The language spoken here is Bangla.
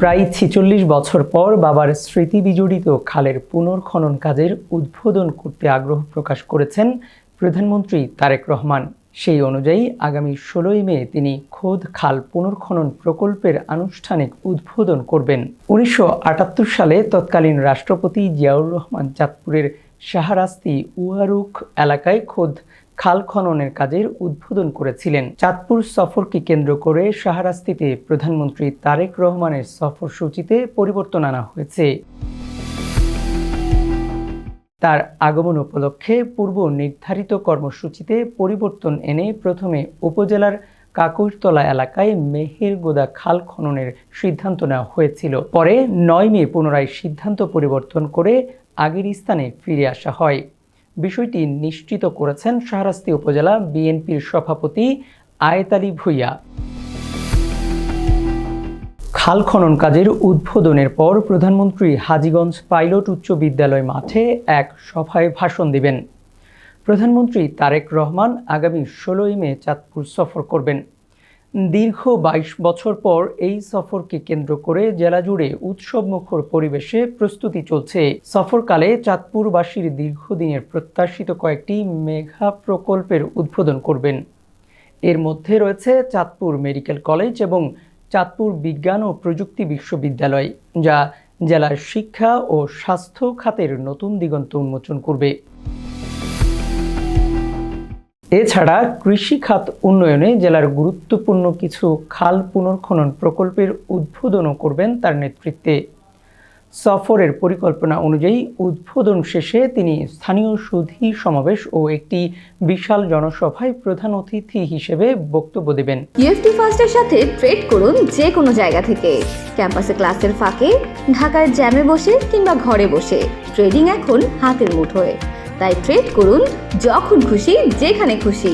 প্রায় ৪৬ বছর পর বাবার স্মৃতি বিজড়িত খালের পুনর্খনন কাজের উদ্বোধন করতে আগ্রহ প্রকাশ করেছেন প্রধানমন্ত্রী তারেক রহমান। সেই অনুযায়ী আগামী ১৬ই মে তিনি খোদ খাল পুনর্খনন প্রকল্পের আনুষ্ঠানিক উদ্বোধন করবেন। ১৯৭৮ সালে তৎকালীন রাষ্ট্রপতি জিয়াউর রহমান চাঁদপুরের শাহরাস্তি উয়ারুখ এলাকায় খোদ খাল খননের কাজের উদ্বোধন করেছিলেন। চাঁদপুর সফরকে কেন্দ্র করে শাহরাস্তিতে প্রধানমন্ত্রী তারেক রহমানের সফরসূচিতে পরিবর্তন আনা হয়েছে। তার আগমন উপলক্ষে পূর্ব নির্ধারিত কর্মসূচিতে পরিবর্তন এনে প্রথমে উপজেলার কাকরতলা এলাকায় মেহেরগোদা খাল খননের সিদ্ধান্ত নেওয়া হয়েছিল। পরে ৯ মে পুনরায় সিদ্ধান্ত পরিবর্তন করে আগের স্থানে ফিরে আসা হয়। বিষয়টি নিশ্চিত করেছেন শাহরাস্তি উপজেলা বিএনপির সভাপতি আয়েত আলী ভূঁইয়া। খাল খনন কাজের উদ্বোধনের পর প্রধানমন্ত্রী হাজীগঞ্জ পাইলট উচ্চ বিদ্যালয় মাঠে এক সভায় ভাষণ দিবেন। প্রধানমন্ত্রী তারেক রহমান আগামী ১৬ই মে চাঁদপুর সফর করবেন। দীর্ঘ ২২ বছর পর এই সফরকে কেন্দ্র করে জেলা জুড়ে উৎসবমুখর পরিবেশে প্রস্তুতি চলছে। সফরকালে চাঁদপুরবাসীর দীর্ঘদিনের প্রত্যাশিত কয়েকটি মেগা প্রকল্পের উদ্বোধন করবেন। এর মধ্যে রয়েছে চাঁদপুর মেডিকেল কলেজ এবং চাঁদপুর বিজ্ঞান ও প্রযুক্তি বিশ্ববিদ্যালয়, যা জেলার শিক্ষা ও স্বাস্থ্য খাতের নতুন দিগন্ত উন্মোচন করবে। এছাড়া কৃষি খাত উন্নয়নে জেলার গুরুত্বপূর্ণ কিছু খাল পুনর্খনন প্রকল্পের উদ্বোধনও করবেন তার নেতৃত্বে। সফরের পরিকল্পনা অনুযায়ী উদ্বোধন শেষে তিনি স্থানীয় সুধী সমাবেশ ও একটি বিশাল জনসভায় প্রধান অতিথি হিসেবে বক্তব্য দেবেন। ইউএফটি ফার্স্টের সাথে ট্রেড করুন যে কোনো জায়গা থেকে, ক্যাম্পাসে ক্লাসের ফাঁকে, ঢাকার জ্যামে বসে কিংবা ঘরে বসে। ট্রেডিং এখন হাতের মুঠোয়, তাই ট্রেড করুন যখন খুশি যেখানে খুশি।